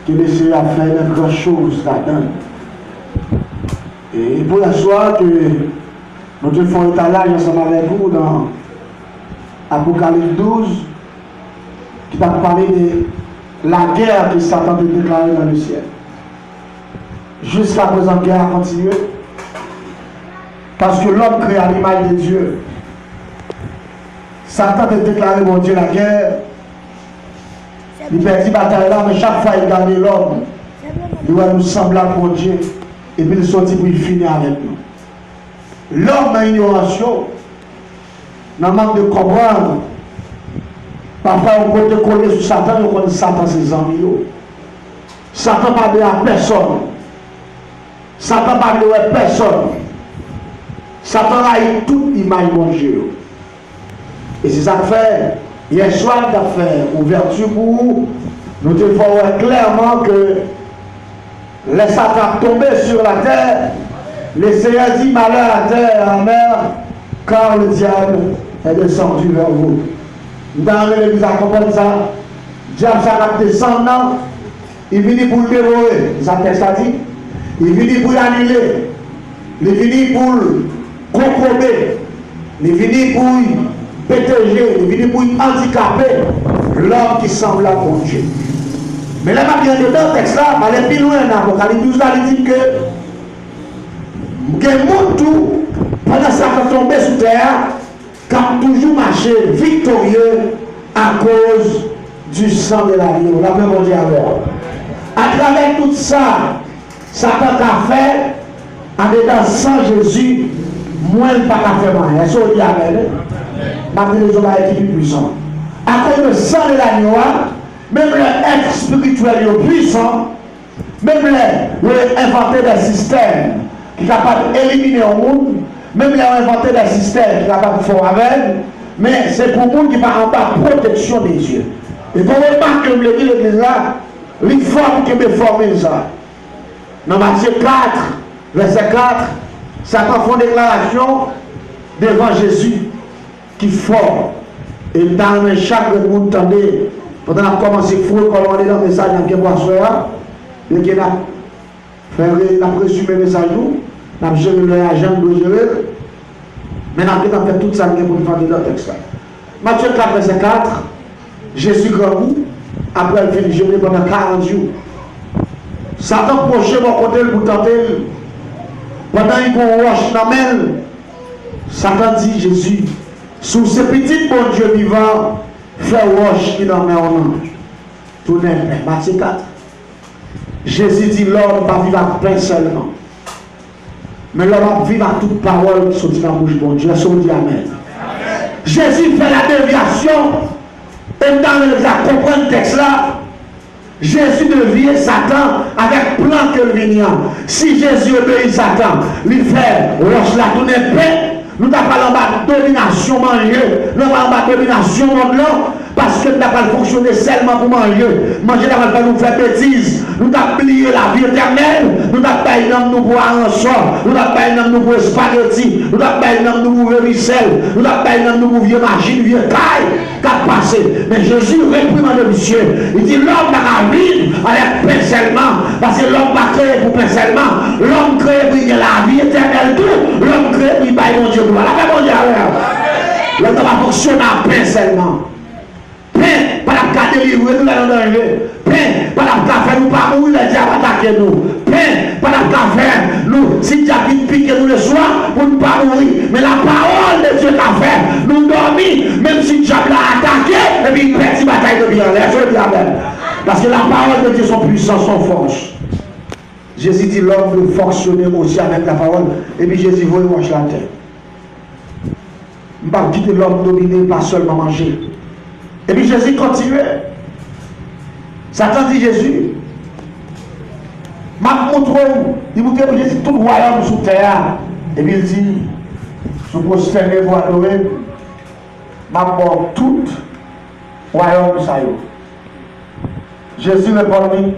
qui essaie à faire de grandes choses là-dedans. Et pour la soirée que nous te faisons étalage ensemble avec vous dans Apocalypse 12, qui va parler de la guerre que Satan a déclarée dans le ciel. Jusqu'à présent, la guerre a continué. Parce que l'homme crée à l'image de Dieu. Satan a déclaré, mon Dieu, la guerre. Il perdit la bataille là, mais chaque fois il gagne l'homme. Il va nous sembler pour Dieu. Et puis il sortit pour finir avec nous. L'homme a ignoration. Dans le manque de comprendre. Parfois on peut te coller sur Satan, on connaît Satan ses amis. Satan pas de à personne. Satan pas de personne. Satan a eu toute image de Dieu. Et c'est ça que fait. Hier soir, il a fait ouverture pour vous. Nous devons voir clairement que les Satan tombés sur la terre. Le Seigneur dit malheur à la terre et à la mer, car le diable est descendu vers vous. Dans l'église, à comprendre ça, le diable s'est descendu, il vient pour le dévorer. Ça dit, il vient pour l'annuler, il vient pour le concomber, il vient pour pétéger, il vient pour handicaper l'homme qui semble à bon Dieu. Mais là, je vais dans le texte là, je vais aller plus loin dans l'Apocalypse 12, il dit que il y a des gens pendant que ça fait tomber sur terre, qui ont toujours marché victorieux à cause du sang de l'agneau. La même on dit alors. À travers tout ça, Satan a fait, en dedans sans Jésus, moins pas qu'à faire mal. Est-ce qu'on dit amen? Malgré les hommes qui sont puissants. À cause du sang de l'agneau, même l'être spirituel est puissant, même les inventer des systèmes qui sont capables d'éliminer le monde, même les inventé des systèmes qui sont capables de faire avec, mais c'est pour le monde qui va en bas protection des yeux. Et quand on remarque que l'église là, les formes qui me forment ça. Dans Matthieu 4, verset 4, Satan fait une déclaration devant Jésus qui fort. Et dans chaque monde tendait, pendant qu'on a commencé à faire, quand on est dans le message dans le boisson, et qu'il a présumé le message, on a géré l'agent de gérer. Maintenant, on a fait tout ça pour faire dans le texte. Matthieu 4, verset 4, Jésus grand goût, après il finit jeûner pendant 40 jours. Satan proche mon côté pour tenter. Pendant qu'il roche dans la Satan dit Jésus, sous ce petit bon Dieu vivant, fais roche qui dans la main. Tout n'est pas. Matthieu 4. Jésus dit l'homme va vivre à pain seulement. Mais l'homme va vivre à toute parole qui sortit dans la bouche de bon Dieu. Est-ce qu'on dit amen? Jésus fait la déviation. Et dans le comprendre le texte là, Jésus devient Satan avec plan que le vignon. Si Jésus obéit Satan, lui fait roche la tourner paix, nous n'avons pas en bas domination manger, nous n'avons pas en bas domination monde là, parce que nous n'avons pas fonctionné seulement pour manger. Manger n'a pas nous faire bêtises. Nous avons oublié la vie éternelle. Nous n'avons pas un homme nous pour un sort. Nous n'avons pas un homme nous pour spaghetti. Nous n'avons pas un homme nous pour vermicelle. Nous n'avons pas un homme nous pour vieux machine, vieux caille. Qu'a passé. Mais Jésus réprimande le monsieur. Il dit l'homme n'a vivre avec pain seulement. Parce que l'homme n'a créé pour pain seulement. L'homme créé pour la vie éternelle. Tout. L'homme créé pour bailler mon Dieu. Voilà, mon Dieu. L'homme va fonctionner à pain seulement. Pain, pas la carte délivrer nous dans le danger. Pain, pas la carte nous pas mourir, le diable attaquer nous. Pain, pas la carte nous, si le diable pique nous le soir, pour ne pas mourir. Mais la parole de Dieu qu'a fait, nous dormir, même si le diable a attaqué, et puis il perd une bataille de bien. Parce que la parole de Dieu, son puissance, son force. Jésus dit l'homme doit fonctionner aussi avec la parole. Et puis Jésus veut manger la terre. Je ne vais pas quitter l'homme dominé, pas seulement manger. Et puis Jésus continuait. Satan dit Jésus, m'a montré, il montre que Jésus tout le royaume sous terre. Et puis il dit, je vous prosterner pour adorer, m'a mort tout royaume ça y est. Jésus répondit,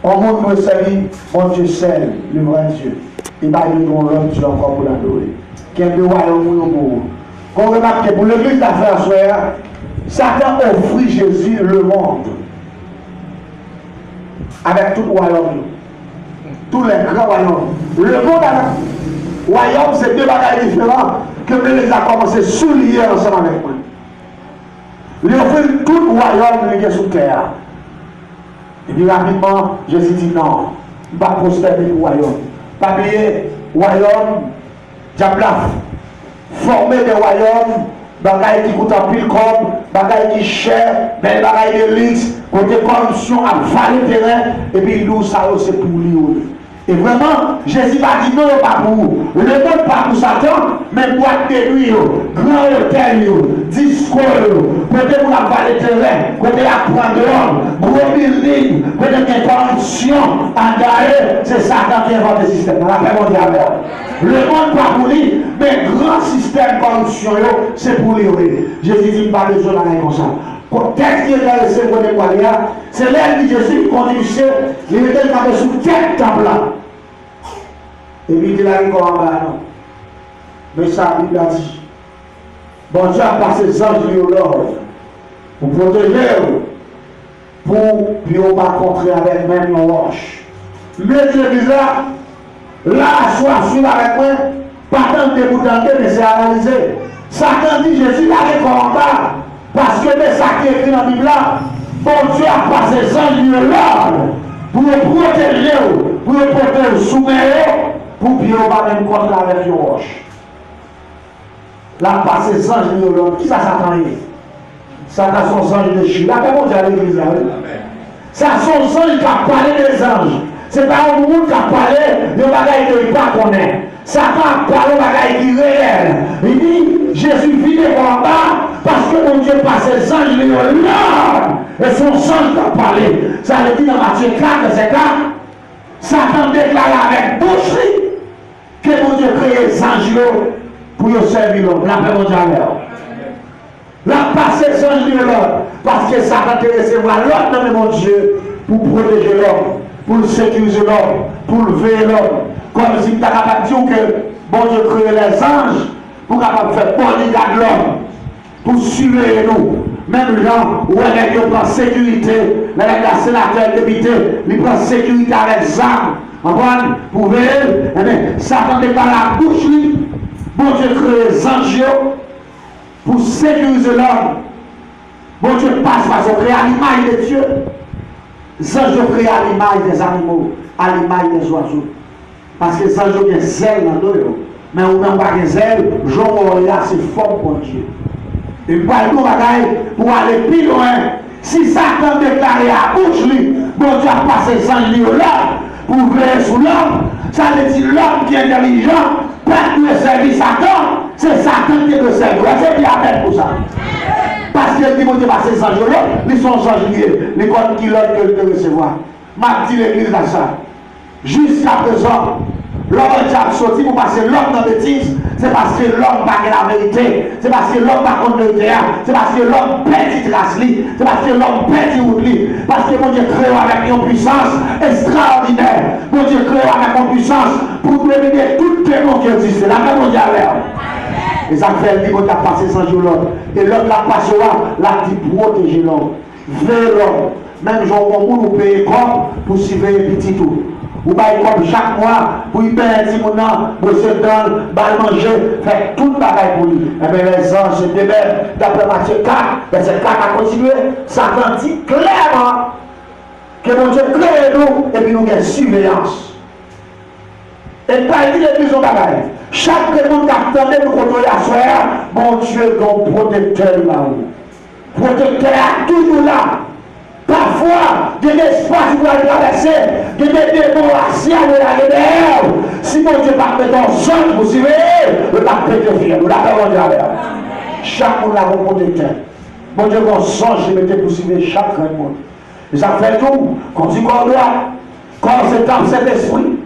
on montre le servir, mon Dieu seul, le vrai Dieu. Et bien il nous l'autre Dieu encore pour l'adorer. Quel de royaume nous pour qu'on remarque pour l'église d'affaires, Satan offrit Jésus le monde. avec tout royaume. Tous les grands royaumes. Le monde royaume, c'est deux bagages différents que les a commencé à souligner ensemble avec moi. Il offre tout royaume qui est sous terre. Et puis rapidement, Jésus dit non, il ne va pas prospérer le royaume. Pas oublier, royaume, diable former des royaumes, bagaille qui coûte un pile comme, bagaille qui cher, belle bagaille de luxe, côté corruption à valer terrain, et puis nous, ça c'est pour lui. Et vraiment, Jésus va dire non, pas pour vous. Le monde pas pour Satan, mais boîte de nuit, grand hôtel, discours, côté pour la valer terrain, côté à prendre l'homme, gros building, côté de corruption, en derrière, c'est Satan qui invente le système. La paix mondiale. Le monde pas pour lui, mais grand système de corruption, c'est pour lui. Jésus dit pas besoin d'aller comme ça. Qu'est-ce qui est dans le second de Maria? C'est l'air de Jésus qui conduit, il était sous tête table là. Et puis il a dit comme en bas, non. Mais ça, il a dit, bon Dieu a passé les anges de l'ordre pour protéger, pour puis on va contrer avec même une roche. Mais Dieu dit là, soit suivre avec moi, pas tant de vous tenter, mais c'est analysé. Satan dit Jésus, il a dit comme en bas. Parce que c'est ça qui est écrit dans la Bible là, bon Dieu a passé les anges de l'ordre pour le protéger, pour le protéger, soumettre, pour que on va même contre avec une roche. Là, passé les anges de l'ordre, qui ça Satan est? Satan son ange de Chine. Là, comment on dit à l'église là? Ça son ange qui a parlé des anges. C'est pas un monde qui a parlé de bagaille que il pas connaît. Satan a parlé de bagaille qui est réel. Il dit, Jésus vit en bas parce que mon Dieu passe les anges de l'ordre. Et son ange qui a parlé. Ça le dit dans Matthieu 4, verset 4. Satan déclare avec bouche que mon Dieu crée les anges pour servir l'homme. La paix mondiale. La passe les anges de l'ordre. Parce que Satan te recevra l'ordre de mon Dieu pour protéger l'homme, pour le sécuriser l'homme, pour le veiller l'homme. Comme si tu as capable de dire que bon Dieu crée les anges pour capable faire bodyguard l'homme, pour surveiller nous. Même les gens où ils prennent sécurité, les sénateurs députés, ils prennent sécurité avec les armes. Pour veiller, Satan n'est pas la bouche, bon Dieu crée les anges pour sécuriser l'homme. Bon Dieu passe par son créé à l'image de Dieu. Les anges créés à l'image des animaux, à l'image des oiseaux. Parce que les anges ont des ailes dans l'eau. Mais on n'a pas des ailes, j'en ai assez fort pour Dieu. Et puis, pour aller plus loin, si Satan déclarait à bouche, bon Dieu a passé les anges là pour veiller sur l'homme, ça veut dire l'homme qui est intelligent, pas de servir Satan, c'est Satan qui est de servir. C'est bien à peine pour ça. Parce que dit, bon Dieu passe les anges là, ils sont anges liés, les comptes qui l'ont que de recevoir. M'a dit l'église là ça. Jusqu'à présent, l'homme qui a sorti pour passer l'homme dans la bêtise, c'est parce que l'homme n'a pas la vérité, c'est parce que l'homme n'a pas contre le terrain, c'est parce que l'homme perd trace, c'est parce que l'homme perd route, parce que mon Dieu crée avec une puissance extraordinaire. Mon Dieu crée avec une puissance pour prévenir tout démon qui existe. La même mondiale. Les affaires disent qu'on a passé sans jour l'homme. Et l'homme l'a passé là dit protéger l'homme. Veille l'homme. Même genre, on nous paye comme pour suivre les petits tout. Ou bien comme chaque mois, pour y payer un petit moment, pour se donner, pour manger, faire tout le travail pour lui. Et bien les anges se démerdent, d'après Matthieu 4, verset 4 a continué, Satan dit clairement que mon Dieu crée nous et puis nous avons une surveillance. Et pas dit les plus en bagaille. Chaque monde qui attendait nous contrôler à soi, mon Dieu est un protecteur là-haut. Protecteur toujours là. Parfois, il y a des espaces pour aller traverser, il y a des démons raciaux de la guerre. Si mon Dieu va mettre en zone pour suivre, le pape de Dieu, nous l'avons mondial. Chaque monde l'a protecteur. Mon Dieu, mon songe, je mettais pour suivre chaque monde. Et ça fait tout, quand tu crois là, quand c'est dans cet esprit.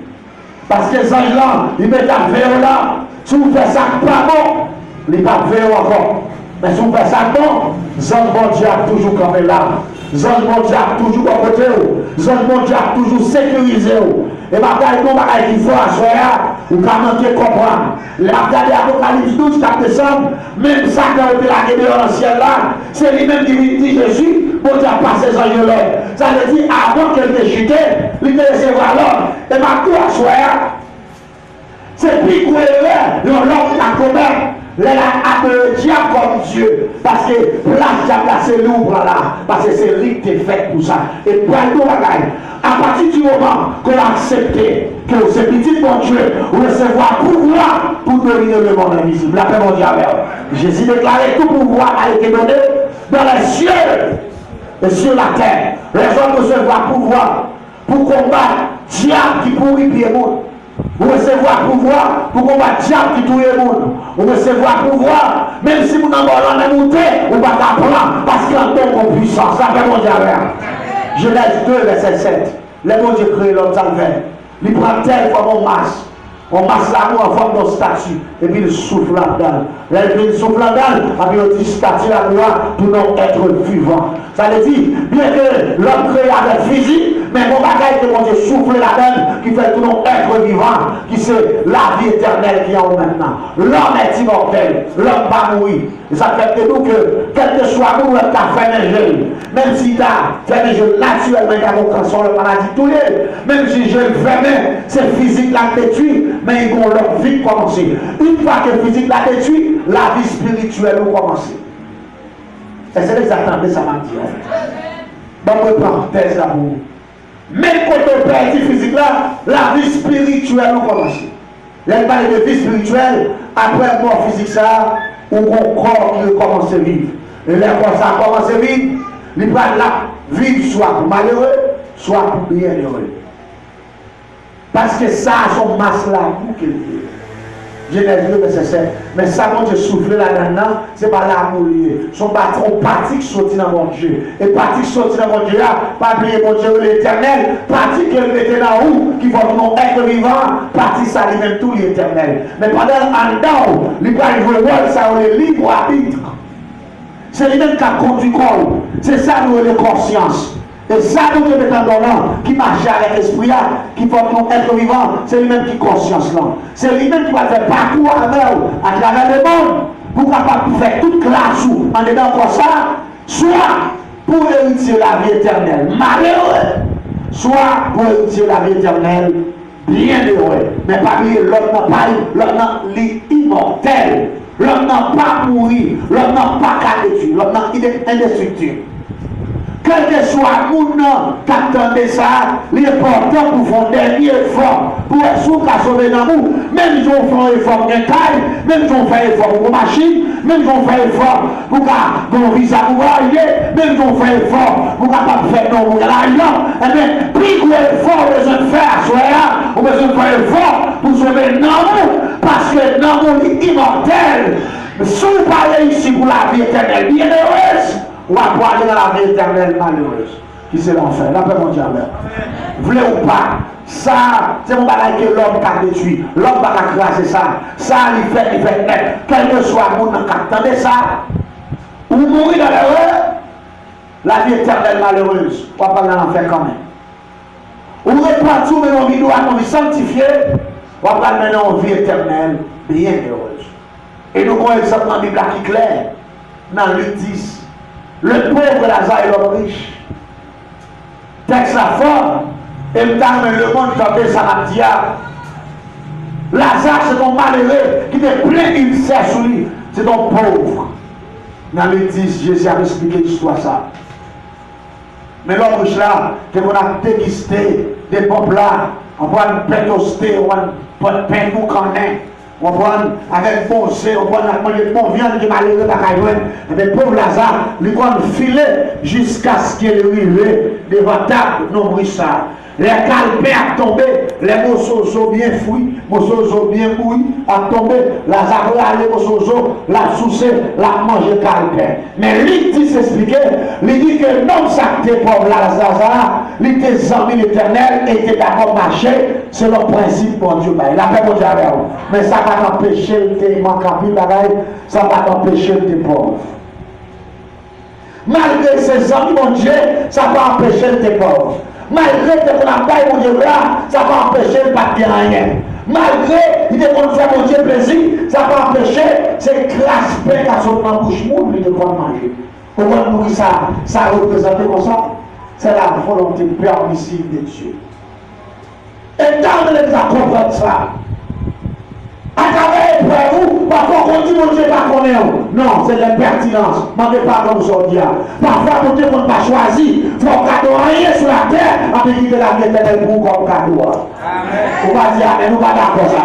Parce que les anges là, ils mettent un verre là. Si vous faites ça pas bon, ils ne pas verre encore. Mais si vous faites ça bon, les anges bon Dieu a toujours campé là. Zange mon Dieu a toujours à côté. Zange mon Dieu a toujours sécurisé. Et bagaille non bagaille qu'il faut à soi, ou qu'à manquer comprendre. La bagaille d'Apocalypse 12, 4 décembre, même ça qui a été la guerre dans le ciel là, c'est lui-même qui dit Jésus, pour dire passer ces anges là. Ça veut dire avant qu'elle déchite, il te recevra l'homme. Et maintenant à soi, c'est plus que l'homme qui a commis. Les appelé le diable comme Dieu. Parce que la diable c'est l'ouvre là. Parce que c'est lui qui est fait pour ça. Et pour nous, à partir du moment qu'on a accepté que ce petit bon Dieu recevoir pouvoir pour dominer le monde invisible. La paix mondiale. Jésus déclarait tout pouvoir a été donné dans les cieux et sur la terre. Les hommes recevoir pouvoir pour combattre diable qui pourrit pied monde. Vous recevoir pouvoir pour combattre le diable qui tue le monde. Vous recevoir pouvoir, même si vous n'avez pas monté, vous ne pouvez pas apprendre parce qu'il y a une puissance. Ça fait mon diable. Genèse 2, verset 7. Le bon Dieu crée l'homme, ça le fait. Il prend tel comme on masse. On masse l'amour en forme de statue. Et puis il souffle là-dedans. Il souffle là-dedans. Et puis il dit statue la loi pour nous être vivants. Ça veut dire, bien que l'homme crée avec physique, mais mon bagage que mon Dieu souffle là-dedans, qui fait tout nous être vivants, qui c'est la vie éternelle qui est en nous maintenant. L'homme est immortel. L'homme va mourir. Et ça fait que nous que, quel que soit nous, tu as fait un jeu. Même si tu as fait un jeu naturellement, il y a mon cancer, le maladie, tout les. Même si je le fais, c'est physique là détruit, mais ils vont leur vie commencer. Une fois que le physique l'a détruit, la vie spirituelle va commencer. Et c'est exactement ça m'a dit. Bon, on prend thèse là pour vous. Même quand on perd le physique là, la vie spirituelle va commencer. Là, il parle de vie spirituelle, après le mort physique ça, ou mon corps qui commence à vivre. Et là, quand ça commence à vivre, il parle là, vivre soit pour malheureux, soit pour bien heureux. Parce que ça, son masse là, pour qu'il vive. Genèse 2, verset 7. Mais ça, quand je souffle là-dedans, ce n'est pas l'amour lié. Son patron, partie qui sortit dans mon Dieu. Et partie qui sortit dans mon Dieu, pas oublier mon Dieu l'éternel. Partie qui mettait dans où, qui va nous être vivant, partie ça lui-même tout l'éternel. Mais pendant en dedans, il va jouer rôle, ça on est libre arbitre. C'est lui-même qui a conduit corps. C'est ça nous les conscience. Et ça, nous devons être dans qui marche avec l'esprit, qui faut nous être vivant, c'est lui-même qui conscience là. C'est lui-même qui va faire parcours à travers le monde, pour capable faire toute classe en dedans comme ça, soit pour hériter la vie éternelle, malheureux, soit pour hériter la vie éternelle, bien heureux. Mais pas oublier, l'homme n'a pas, l'homme n'a immortel, l'homme n'a pas mouru, l'homme n'a pas qu'à l'homme n'a indestructible. Quel que soit le monde qui attendait ça, l'important pour faire un dernier effort, pour être sûr qu'à sauver l'amour, même si on fait un effort pour une taille, même si on fait un effort pour une machine, même si on fait un effort pour qu'on vise à voyager, même si on fait un effort pour qu'on faire nos l'argent, eh bien, plus qu'on effort on besoin de faire à soi, on a besoin de faire un effort pour sauver l'amour, parce que l'amour est immortel. Si vous parlez ici pour la vie éternelle bienheureuse, on va pouvoir aller dans la vie éternelle malheureuse, qui c'est l'enfer. La paix mondiale. Voulez ou pas, ça, c'est mon bagage que l'homme a détruit. L'homme va craser ça. Ça, il fait net. Quel que soit le monde qui attendait ça, ou mourir dans l'heure, la vie éternelle malheureuse, on va pas dans l'enfer quand même. Ou reprendre tout, mais on vit nous sanctifier, on va pas maintenant en vie éternelle bien heureuse. Et nous avons un exemple dans la Bible qui est clair, dans Luc 10. Le pauvre Lazare et l'homme riche. Texte la forme, et le monde comme ça m'a dit. Lazare, c'est ton malheureux qui te plein d'ulcères sur lui. C'est ton pauvre. Dans le 10, Jésus a expliqué l'histoire ça. Mais l'homme riche là, que qu'on a déguisté des peuples là, on voit une pain toasté, on voit une pain nous quand même. On prend avec bon c'est, on prend avec bon viande qui malheureux à Caïouane. Mais pauvre Lazare, il prend filet jusqu'à ce qu'il arrive devant table, non ça. Les calpins a tombé, les morceaux sont bien fruits, les morceaux sont bien bouillis, a tombé, Lazare a allé aux morceaux, la soucé, la manger calpin. Mais lui dit s'expliquer, il dit que non, ça t'est pauvre Lazare, il était amis l'éternel et était d'accord marcher, c'est le principe pour Dieu. La paix pour Dieu. Mais ça va t'empêcher de manquer un bagaille, ça va t'empêcher de pauvre. Malgré ses amis, mon Dieu, ça va empêcher de te pauvre. Malgré que ton appel, mon Dieu, là, ça va empêcher de ne pas bien rien. Malgré qu'il te fait mon Dieu plaisir, ça va empêcher ces classes paix à son bouche mou de pouvoir manger. Pourquoi nous ça représente comme ça? C'est la volonté permissive de Dieu. Et tant que nous avons compris ça, à travers l'épreuve, parfois on dit mon Dieu pas qu'on est. Non, c'est l'impertinence. Mandez pas comme aujourd'hui. Parfois, mon Dieu, on n'a pas choisi. Il faut cadeau rien sur la terre, avec qui de la vie éternelle pour comme cadeau. On va dire, mais nous pas d'accord ça.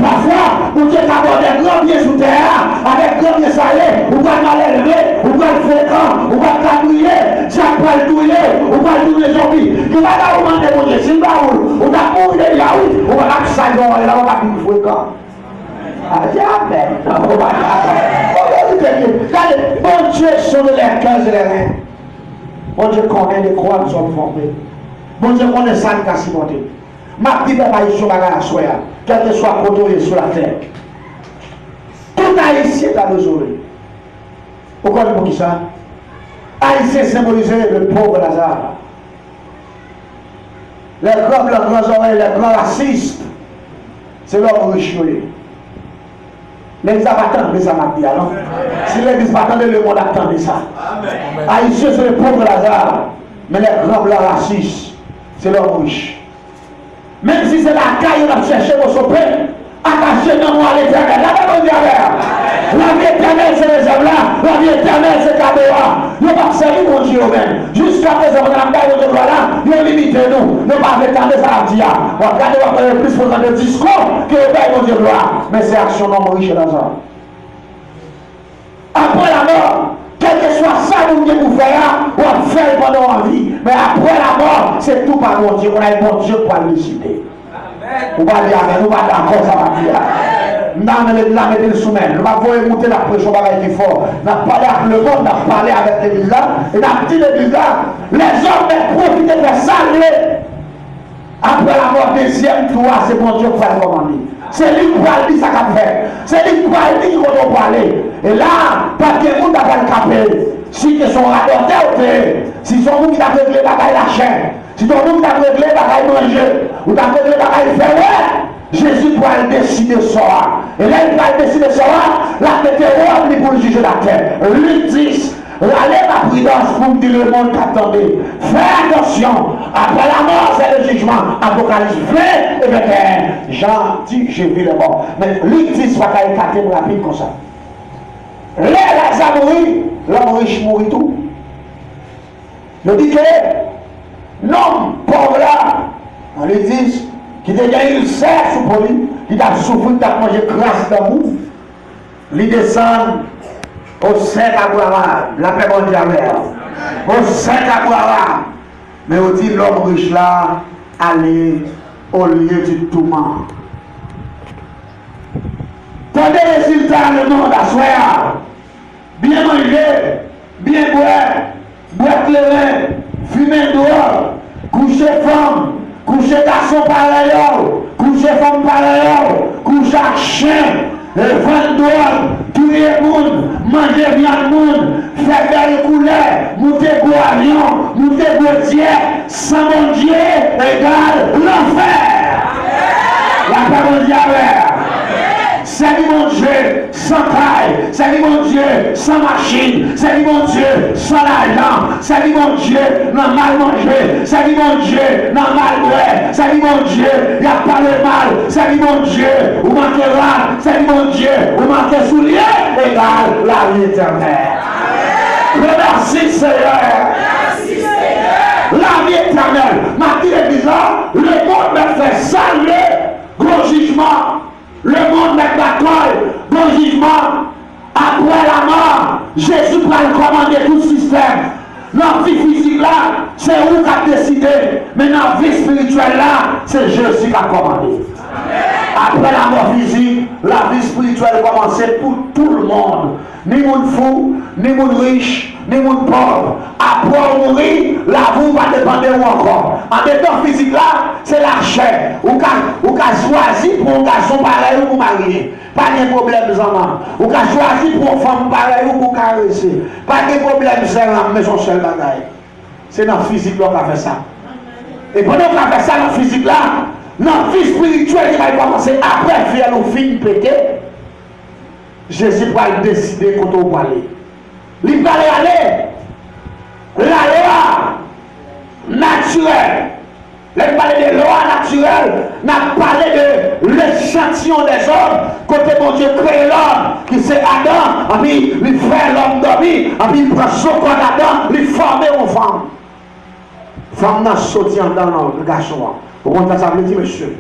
Parfois, mon Dieu t'a donné un grand bien sous terre, avec grand bien salé, ou pas mal élevé, ou pas le fréquent, ou pas le cadouiller, chaque pas le douiller, ou pas le douiller zombies. Tu vas là où demander mon Dieu, si on va mourir de yaourt, on va là que ça y va, là on va plus fréquent. Ah, jamais. Non, on va bon Dieu sauve les cœurs et les reins. Bon Dieu connaît les croix nous sommes formés. Bon Dieu connaît ça qui a supporté. Ma petite pas ici sur la soya, quel que soit côté sur la terre. Tout haïtien a besoin. Pourquoi je dis ça? Haïtien symbolisait le pauvre Lazare. Les grands oreilles, les grands racistes, c'est l'homme riche. L'église attend ça m'a dit alors. Si l'église attendait, le monde attendait ça. Haïtien c'est le pauvre Lazare, mais les grands blancs racistes, c'est l'homme riche. Même si c'est la caille, on a cherché vos sopés, attaché dans moi à l'éternel. La vie éternelle, c'est les hommes là. La vie éternelle, c'est Kadoa. Nous ne pas servir mon Dieu même. Jusqu'à présent, on a la caille de gloire là, nous limitons nous. Nous ne pas attendre ça à dire. Regardez, on va faire plus pour de discours que le Père mon Dieu gloire. Mais c'est action non riche dans ça. Après la mort, quel que soit ça, nous devons faire, on va faire pendant la vie. Mais après la mort, c'est tout par mon Dieu. On a un bon Dieu pour le décider. On va dire, mais nous va d'accord, ça va dire. Nous allons mettre le sommet. Nous allons écouter la pression qui est fort. Nous allons parler avec le monde, nous allons parler avec l'église là. Et nous allons dire l'église là, les hommes profitent de ça. Après la mort, deuxième tour, c'est mon Dieu qui va le commander. C'est lui qui va dire ça qu'il fait. C'est lui qui va dire qu'on doit parler. Et là, pas que le monde n'a pas le capé. Si ils sont racontés, si son monde qui a réglé la chaîne, si ton monde qui a réglé la manger, ou tu as réglé la faire, Jésus pourra décider ça. Et là, il va décider ça. La météo, pour juger la terre. Luc 10. Allez ma prudence pour me dire le monde qu'attendez. Fais attention. Après la mort, c'est le jugement. Apocalypse 20 et 21. Jean dit, j'ai vu le mort. Mais Luc 10 va faire 4 rapide comme ça. Là, Lazare mourit, l'homme riche mourit tout. Je dis que l'homme pauvre là, on lui dit, qui devient une serre sous poli, qui a souffert, qui a mangé crasse d'amour, il descend au sein d'Abraham, la paix mondiale, au sein d'Abraham. Mais on dit l'homme riche là, aller au lieu du tourment. Tendez les résultats le monde à soi. Bien manger, bien boire clairin, fumer dehors, coucher femme, coucher garçon pareil, coucher femme pareil, coucher chien, vendre dehors, tuer le monde, manger bien le monde, faire belle couleur, monter gros avion, monter gros tiers, sans mon Dieu égale l'enfer. La parole diable. C'est mon Dieu sans taille, c'est mon Dieu sans machine, c'est mon Dieu sans l'argent, c'est mon Dieu n'a mal mangé, c'est mon Dieu n'a mal boire, c'est mon Dieu il n'y a pas le mal, c'est mon Dieu ou manquez rare, c'est mon Dieu ou manquez soulier, égale la vie éternelle. Merci Seigneur. La vie éternelle, ma vie est bizarre, le monde me fait saluer, gros jugement. Le monde met bataille, bon jugement. Après la mort, Jésus va commander tout le système. Notre vie physique là, c'est où qui a décidé. Mais notre vie spirituelle là, c'est Jésus qui a commandé. Après la mort physique, la vie spirituelle commence pour tout le monde. Ni monde fou, ni monde riche, ni monde pauvre. Après mourir, la vie va dépendre ou encore. En mettant physique là, c'est la chair. Ou qu'a choisi pour un garçon pareil ou pour marier. Pas de problème, maman. Ou qu'a choisi pour une femme pareil ou pour caresser. Pas de problème, c'est la maison seule bagaille. C'est dans le physique là qu'on fait ça. Et pendant qu'on fait ça dans le physique là, dans la vie spirituelle qui va commencer après faire le film pété, Jésus va décider quand on va aller. Il va aller. La loi naturelle. Là, parler de loi naturelle, n'a parlé de l'échantillon des hommes. Côté mon Dieu crée l'homme, qui c'est Adam, et puis il fait l'homme dormir, et puis il prend son corps d'Adam, il forme une femme. Femme n'a sorti en dans le garçon. Vous comprenez ça veut dire, monsieur?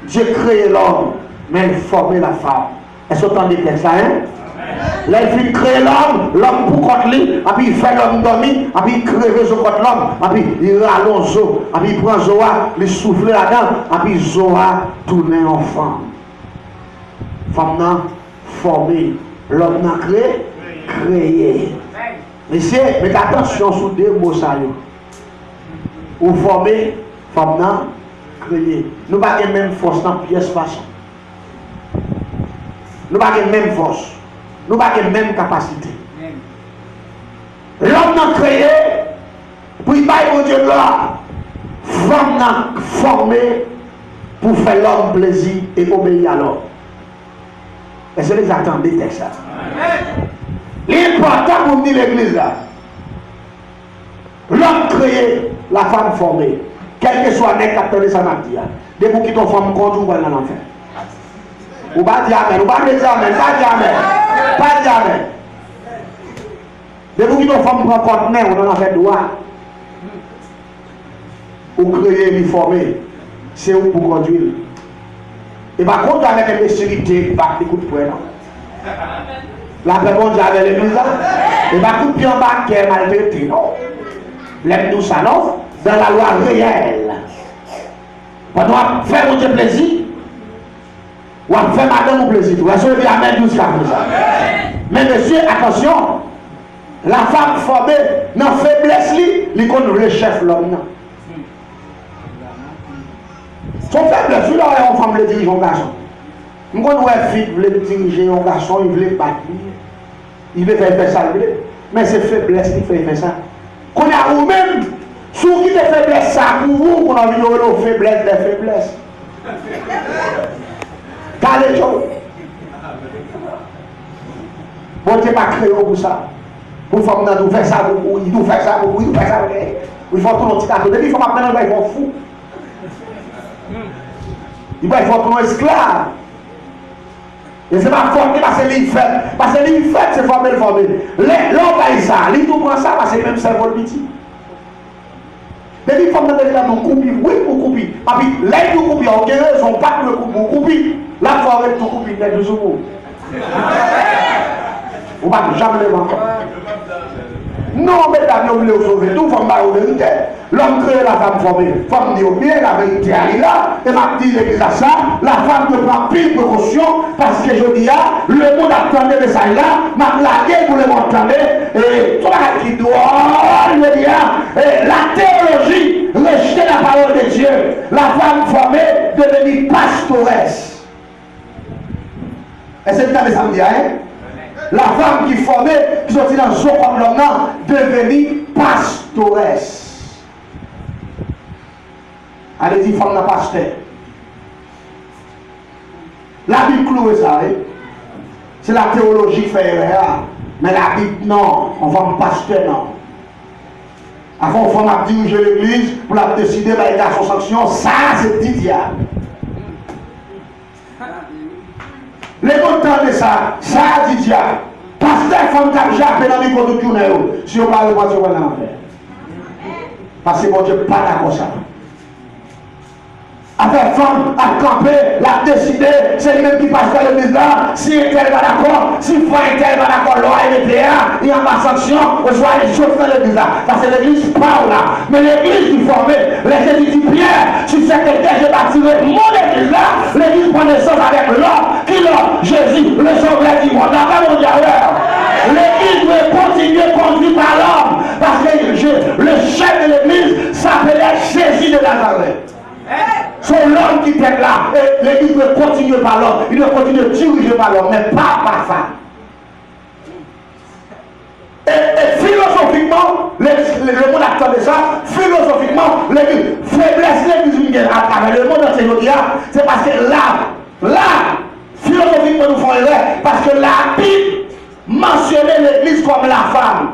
Dieu crée l'homme, mais il forme la femme. Est-ce que vous entendez ça, hein? Là, il fait créer l'homme pour contre lui, et puis il fait l'homme dormir, et puis il crée le contre l'homme, et puis il rallonge, et puis il prend Zoa, il souffle là-dedans, et puis Zoa tourne en femme. Femme n'a formé, l'homme n'a créé. Monsieur, mettez attention sur deux mots ça. Ou former, femme n'a créé. Nous n'avons pas la même force dans pièce façon. Nous n'avons pas la même force. Nous n'avons pas la même capacité. L'homme n'a créé, puis il va Dieu là. Femme n'a formé pour faire l'homme plaisir et obéir à l'homme. Est-ce que vous attendez le texte? L'important pour dire l'église là. L'homme créé, la femme formée. Quel que soit le attendez ça m'a dit. Dès que vous quittez une femme contre vous, vous allez en enfer. Vous ne pouvez pas dire amen, vous ne pouvez pas dire amen, pas dire amen. Pas dire amen. Dès que vous quittez une femme contre vous, on en a fait droit. Vous créez, vous formez. C'est où pour conduire. Et par contre, avec une sécurité, pas de coup de poing. La paix mondiale avec l'église là. Et pas coup de pied en bas qui est maltraité, non. L'aime nous ça, non. Dans la loi réelle. Pendant faire mon Dieu plaisir, ou à faire madame mon plaisir. Vous avez dit amen jusqu'à présent. Mais monsieur, attention, la femme formée, dans la faiblesse, il connaît le chef l'homme. Son faiblesse, il a une femme le diriger un garçon. Je connais une fille qui veut diriger un garçon, il veut battre. Il veut faire ça, mais c'est faiblesse qui fait ça. Qu'on a vous-même, si vous quittez faiblesse, ça pour vous, qu'on a vu le faiblesse des faiblesses. Car les gens, bon, tu n'es pas créé pour ça. Pour faire ça, faire ça, il doit faire ça, il doit faire ça. Il faut tout le petit cadeau. Depuis, il faut pas maintenant, il faut fou. Il faut tout un esclave. Et c'est pas formé parce que l'il fait. Parce que l'il fait, c'est formé. L'homme a ça, l'il tout prend ça parce que même cerveau le petit. Depuis il faut que nous coupions, oui, pour couper. Et puis, là, nous coupons, on a raison, pas pour le couper, pour couper. Là, il faut arrêter de couper, il y a 2 secondes. On ne va jamais le voir. Non, mais la vie, on voulait sauver tout, il faut me vérité. L'homme crée la femme formée. Femme dit bien, la vérité est là. Et m'a dit l'église à ça, la femme ne prend plus de précaution parce que je dis, le monde attendait de ça là, m'a plaqué pour le m'entendre. Et toi qui dois, je dis, la théologie, rejeter la parole de Dieu. La femme formée devenue pastoresse. Et c'est ça que ça me dit, hein? La femme qui formait, qui sortit dans son comme l'homme, devenue pastoresse. Allez dire femme n'a pasteur. La Bible cloue ça, hein? C'est la théologie qui fait erreur. Mais la Bible, non. On va me pasteur, non. Avant, on va diriger l'église pour la décider d'aller à son sanction. Ça, c'est dit diable. Les montants de ça, ça dit diable. Pasteur, femme qui a jappé dans le micro de tourner. Si on parle de moi, tu vas l'enfer. Parce que mon Dieu, pas d'accord ça. Avec femme, à camper, la décider, c'est lui-même qui passe dans l'église là. Si elle va d'accord, si frère elle va d'accord, loi et PA, il y a ma sanction, on soit les choses dans l'église là. Parce que l'église parle là. Mais l'église qui formait, les Jésus dit Pierre, si c'est quelqu'un, je bâtirai mon église là, l'église prend naissance avec l'homme, qui l'homme, Jésus, le sauveur du monde. Dans mon dialogue. L'église doit continuer conduite par l'homme. Parce que le chef de l'église s'appelait pareil. C'est l'homme qui est là. Et l'église doit continuer par l'homme. Il doit continuer diriger par l'homme, mais pas par femme. Et philosophiquement, le monde attendait ça. Philosophiquement, l'église, faiblesse l'église à travers le monde entier, c'est parce que là, philosophiquement, nous faisons erreur. Parce que la Bible mentionnait l'église comme la femme.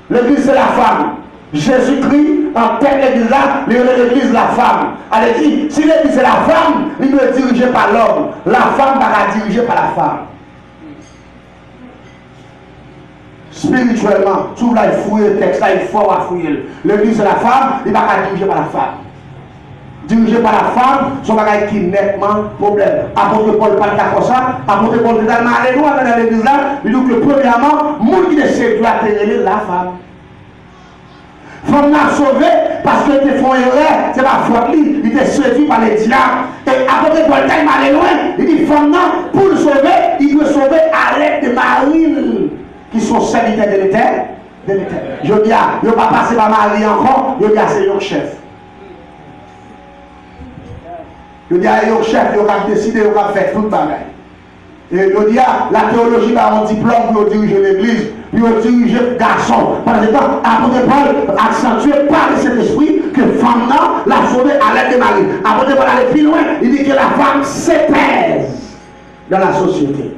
L'église, c'est la femme. Jésus-Christ, en tête l'église là, l'église la femme. Elle dit, si l'église c'est la femme, il doit être dirigé par l'homme. La femme va être dirigée par la femme. Spirituellement, tout là, il fouille le texte, là, il faut fouiller. L'église c'est la femme, il va être dirigé par la femme. Dirigé par la femme, son bagage qui est nettement problème. Apôtre Paul parle comme ça, apôtre Paul dit dans l'église là, il dit que premièrement, le monde qui est séduit à terrer la femme. Femme n'a sauvé parce que tes fonds erreurs, c'est la faute lui, il était séduit par les diables. Et apôtre Paul il m'a allé loin, il dit femme pour le sauver, il doit sauver à l'aide de Marie qui sont serviteurs de l'Éternel. Je dis, il ne va pas passer par Marie encore, je dis, c'est un chef. Je dis, il y a un chef, il a décidé, il a fait tout le bagage. Et je dis, la théologie a un diplôme pour diriger l'église, pour diriger le garçon. Par exemple, apôtre Paul accentué par le Saint-Esprit que femme l'a sauvé à l'aide de Marie. Apôtre Paul aller plus loin, il dit que la femme s'épaise dans la société.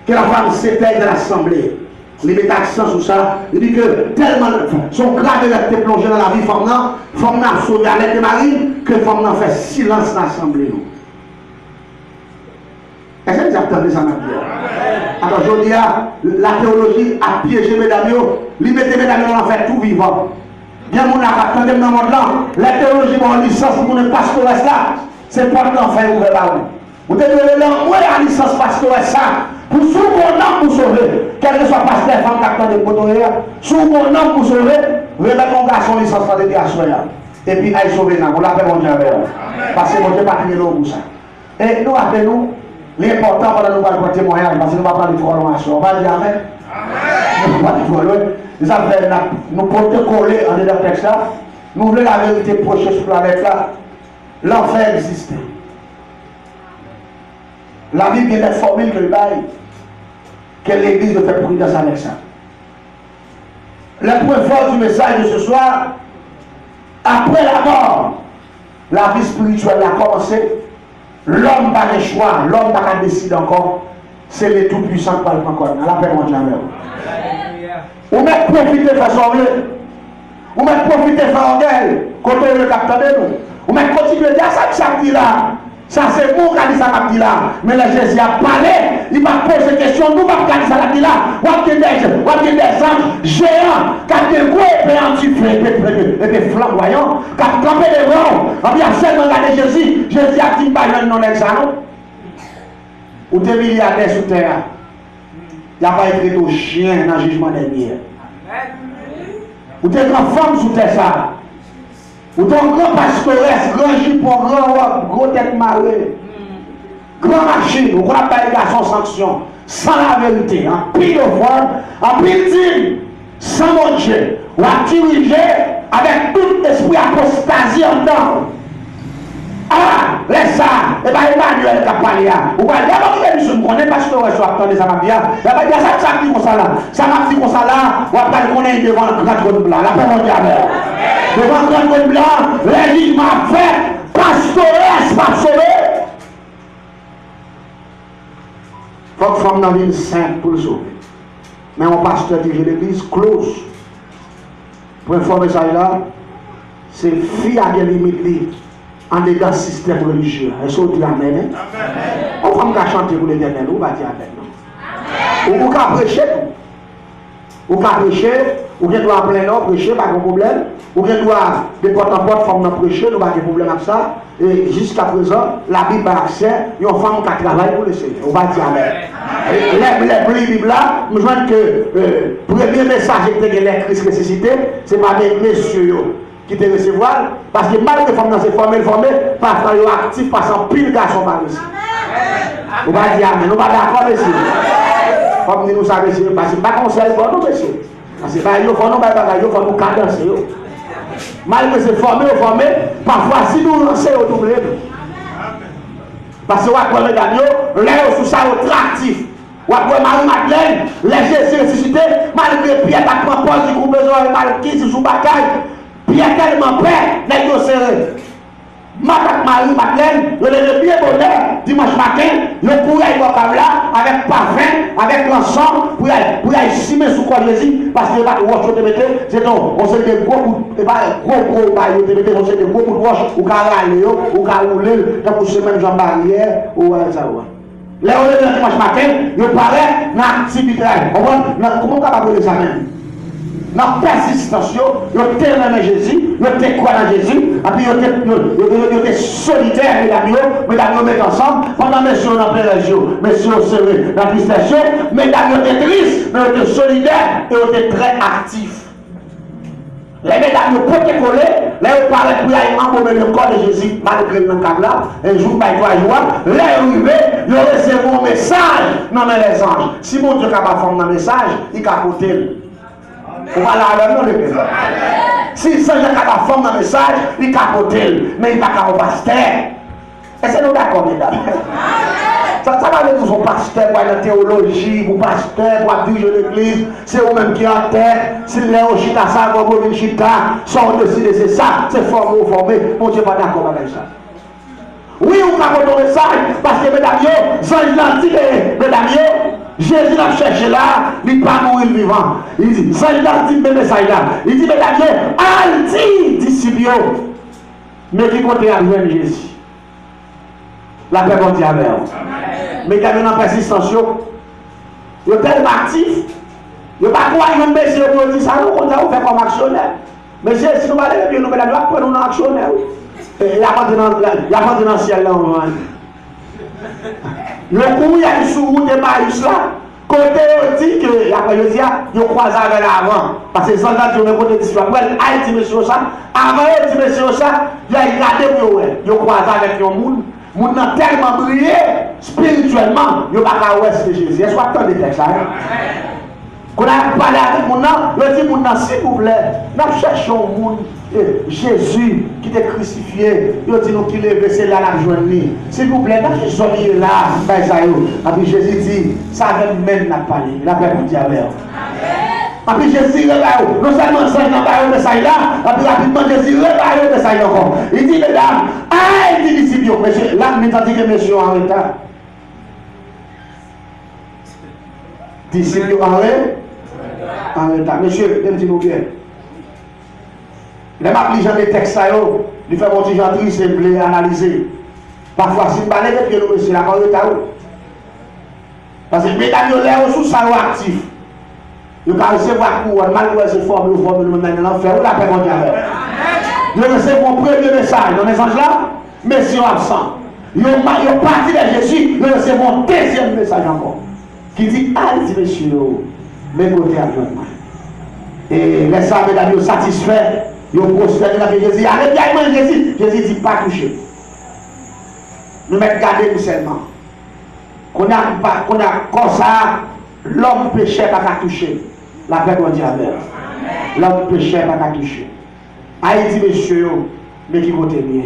Que la femme s'épaise dans l'assemblée. Il met accent sur ça. Il dit que tellement son grave été plongé dans la vie, femme n'a sauvé à l'aide de Marie, que femme n'a fait silence dans l'assemblée. Est-ce que vous attendez ça, ma vie? Alors, je dis, la théologie a piégé mesdames, il mettait mesdames dans l'enfer tout vivant. Bien, mon attendez dans le monde là, la théologie, mon licence pour ne pas se là, c'est pas l'enfer ouvert là. Vous devez l'envoyer à la licence pastorale ça. Pour sous mon nom pour sauver, quel que soit pasteur, femme qui attend des poteaux, sous mon nom pour sauver, remettre mon garçon licence pas de garçon. Et puis, aille sauver, on l'appelle mon Dieu. Parce que mon Dieu pas crier l'eau pour ça. Et nous, appelons, l'important, pendant nous allons témoignage, parce que nous ne va pas aller trop loin. On va dire Amen. Nous ne va pas aller trop loin. Nous pouvons coller en dedans texte là. Nous voulons la vérité proche sur la planète là. L'enfer existe. La Bible vient d'informer que l'église doit faire prudence avec ça. Le point fort du message de ce soir, après la mort, la vie spirituelle a commencé. L'homme n'a pas de choix, l'homme n'a pas décidé encore. C'est le Tout-Puissant qui parle encore. À la paix, mon Dieu. Vous mettez profiter de faire sauver. Vous mettez profiter de faire orgueil. Côté le capteur de nous. Vous mettez continuer de dire ça que ça dit là. Ça c'est vous qui a dit ça qui dit là. Mais le Jésus a parlé. Il m'a posé des questions. Nous ne pas dit ça qui dit là. Vous avez des anges géants. Qui ont des gros épées anti-feu. Et des flamboyants. Qui ont campé des vents. On a seulement regardé Jésus. Jésus a dit pas non examen. Ou des milliardaires sur terre. Il n'y a pas écrit au chien dans le jugement dernier. Ou des grandes femmes sur terre ça. Ou des grands pastoresse, grand jupon, gros tête marée. Grand machine, ou grand pas les garçons sanction. Sans la vérité, en pile de forme, en pile digne, sans mon Dieu. Ou à diriger avec tout esprit apostasie en dedans. Ah, laisse ça. Et bien, Emmanuel qui a parlé. Ou bien, il y a pas de choses. On n'est pas sûr que je sois attendez ça m'a bien. Il n'y a pas de ça qui comme ça là. Ça m'a dit comme ça là. On va pas qu'on est devant le grand trône blanc. La paix mondiale. Devant le grand trône blanc, l'église m'a fait. Pastoresse, pas sauvé. Faut que femme dans l'île sainte pour le sauver. Mais mon pasteur dit que l'église close. Pour informer ça là, c'est fille à des limites. En dedans système religieux. Est-ce que vous dites Amen? On va chanter pour l'Éternel. On va dire Amen. Ou qu'à prêcher. Ou qu'à prêcher. Ou qu'à doit plein nom prêcher, pas de problème. Ou qu'à doit de porte en porte forme prêcher, nous pas de problème avec ça. Et jusqu'à présent, la Bible a accès. Il y a une femme qui travaille pour le Seigneur. On va dire Amen. Les Bibles là, nous voyons que le premier message que les Christ ressuscité, c'est pas des messieurs qui te recevoir, parce que malgré les femmes dans ces formées, parce qu'ils sont actifs, parce qu'en pile garçon par ici. On va dire Amen, on va d'accord, monsieur. Comme nous savons, parce que pas conseil pour nous, monsieur. Parce que il faut nous cadencer. Malgré c'est formé, parfois si nous lançons au doublé. Parce que après mesdames, l'air sous ça attractif. Après Marie-Madeleine, les Jésus ressuscité, malgré Pierre qui prend pause du groupe besoin malgré sous bataille, Pierre tellement paix, n'est pas serré. Marie-Madeleine, il est bien bonheur, dimanche matin, il pourrait aller là, avec parfum, avec l'encens, pour aller simer sous quoi Jésus, parce que pas de roche de mettre, c'est donc, on sait des gros coups, et pas gros bails de mettre, on sait des gros coups de roche, ou carré, ou carroulé, donc vous savez même Jean Barrière, ou ça, ouais. Là, on est le dimanche matin, il paraît dans l'activité. Comment on va appeler ça même? Dans la persistance, il était dans Jésus, il était quoi dans Jésus, et puis il était solidaire, mesdames, mettent ensemble, pendant que messieurs dans plein région, messieurs serrés dans la tristesse, mesdames étaient tristes, mais ils étaient solidaires et ils étaient très actifs. Les mesdames ne peuvent pas coller, là ils parlaient pour aller embaumer le corps de Jésus, malgré le câble là, un jour, par 3 jours, là ils arrivent, ils recevent un message, non mais les anges. Si mon Dieu n'a pas fait un message, il va côté. Voilà alors non le père. Si Saint Jacques n'a pas fait un message, il va côté, mais il va pas au pasteur. Est-ce que nous d'accord, mesdames? Ça va dire que son pasteur, pour la théologie, pour pasteur, pour diriger l'église, c'est vous-même qui en terre. Si les chita, ça va vous chita, sont décidés, c'est ça, c'est formé ou formé. Mon Dieu, pas d'accord avec ça. Oui, on va votre message, parce que mesdames, Jean l'a dit, mesdames, Jésus l'a cherché là, il n'est pas mourir vivant. Il dit, Jean l'a dit, le message là. Il dit, mesdames, Alti, disciples, mais qui compte à joindre Jésus. La paix bon Dieu avec vous. Mais quand vous avez persistance, vous êtes tellement actif, vous ne pouvez pas croire que monsieur vous dit ça, nous comptons faire comme actionnaire. Monsieur, si nous allons bien, nous allons prendre un actionnaire. Il y a pas dans le ciel là. Le coup, il y a une sous-route de Marius là. Côté, on dit que, après, je dis, il croise avec l'avant. Parce que les soldats qui ont un côté d'histoire, Haïti, monsieur ça, avant, il dit, monsieur ça, il a regardé pour eux. Il croise avec un monde. Moun nan tellement brillé spirituellement, il n'y a pas qu'à ouest de Jésus. Est-ce qu'on attend des textes là? Quand on a parlé avec moun nan, il dit moun nan, s'il vous plaît, nous cherchons moun Jésus qui était crucifié. Il dit nous qu'il est versé là la journée. S'il vous plaît, nous cherchons là, et puis Jésus dit, ça va même n'a parlé. Il a fait pour dire avec. Et puis Jésus réveille, non seulement ça dans le message là, et puis rapidement Jésus réveille le message encore. Il dit, mesdames, il dit disciples, monsieur, là, nous avons dit que monsieur en retard. Disciples en retard. Monsieur, dites-nous bien. Les m'appliquent des textes, ils font mon petit gentil, c'est blé analyser. Parfois, si vous parlez de pied, monsieur, là, en retard. Parce que mesdames, ils ont sous ça actif. Vous pouvez recevoir couronne, malgré ces formes, vous formez le monde dans l'enfer, vous la paix mondiale. Vous recevez mon premier message dans les anges là, messieurs absents. Vous avez parti de Jésus, vous recevez mon deuxième message encore. Qui dit, allez, messieurs, mes côtés à moi. Et les saints, mesdames, satisfaits, ils prospèrent avec Jésus. Allez, bien, Jésus. Jésus dit, pas toucher. Nous mettons garder nous seulement. Qu'on a comme ça, l'homme péché pas qu'à toucher. La paix de Dieu avec. L'homme péché pas qu'à toucher. Haïti, monsieur, mais qui compte bien.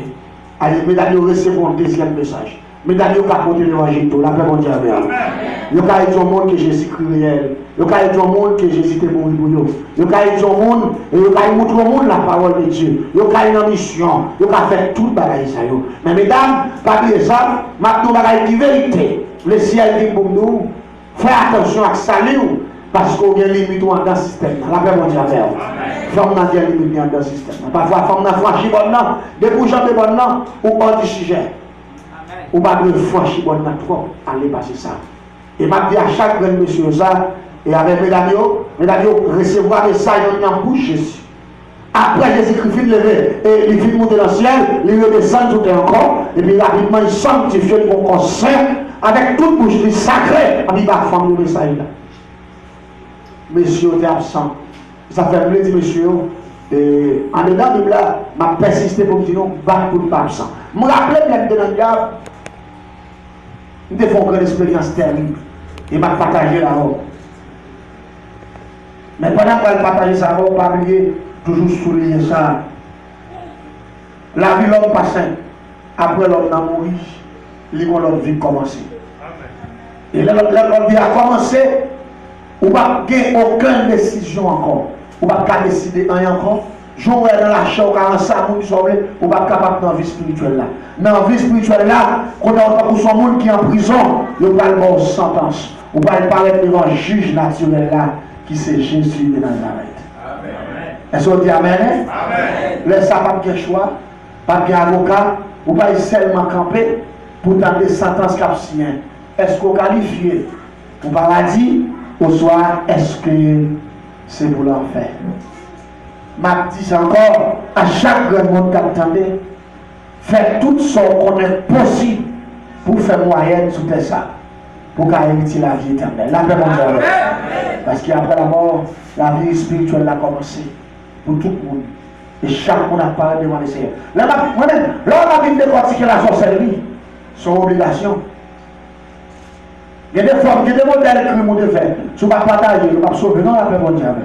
Allez, mesdames, recevons un deuxième message. Mesdames, vous pouvez porter l'évangile, la paix de Dieu avec. Vous pouvez être au monde que Jésus cruel. Vous pouvez être au monde que Jésus était mort pour vous. Vous pouvez être au monde et vous pouvez montrer au monde la parole de Dieu. Vous pouvez être en mission. Vous pouvez faire tout le bagage. Mais mesdames, pas oublier ça, maintenant, bagage de vérité. Le ciel dit pour nous. Faites attention à ça, parce qu'on a des limites dans le système. La paix mondiale. Femme n'a des limites dans le système. Parfois, femme n'a franchi bon nom, débouchant de bon nom, ou hors du sujet. Ou pas de franchi bon nom trop, allez passer ça. Et m'a dit à chaque monsieur ça, et avec mesdames, recevoir des messages dans bouche Jésus. Après Jésus-Christ levé, et il fit monter dans le ciel, il redescend tout encore, et puis rapidement il sanctifie le corps saint. Avec toute bouche sacrée, il va faire le message là. Monsieur est absent. Ça fait me dire, monsieur, en dedans de là, m'a persisté pour me dire non, va pour pas absent. Je me rappelle même de la diable, nous avons une expérience terrible. Et m'a partagé là-haut. Mais pendant qu'elle partage ça, on va pas oublier, toujours souligner ça. La vie l'homme pas sain. Après l'homme n'a mouru, l'autre vie commencer. Et l'autre vie a commencé, on va pas aucune décision encore. On va pas décider rien encore. Jouer dans la chair, on va pas capable dans la vie spirituelle là. Dans la vie spirituelle là, quand on a pour son monde qui est en prison, il va avoir une sentence. On va parler devant le juge naturel là, qui c'est Jésus de Nazareth. Est-ce qu'on dit Amen? Amen. Laisse ça pas de choix, pas de avocat, ou pas seulement camper pour donner des sentences capsiennes. Est-ce qu'on qualifie pour paradis ou soit est-ce que c'est pour l'enfer? Ma dit encore, à chaque grand monde qui attendait, faire tout ce qu'on est possible pour faire moyenne sous tes ça, pour hériter la vie éternelle. La paix mondiale. Parce qu'après la mort, la vie spirituelle a commencé pour tout le monde. Et chaque monde a parlé devant le Seigneur. Là, on a vu décortiquer la sorcellerie, son obligation. Il y a des formes, il y a des modèles que nous devons faire. Si on ne va pas partager, on va sauver dans la paix mondiale.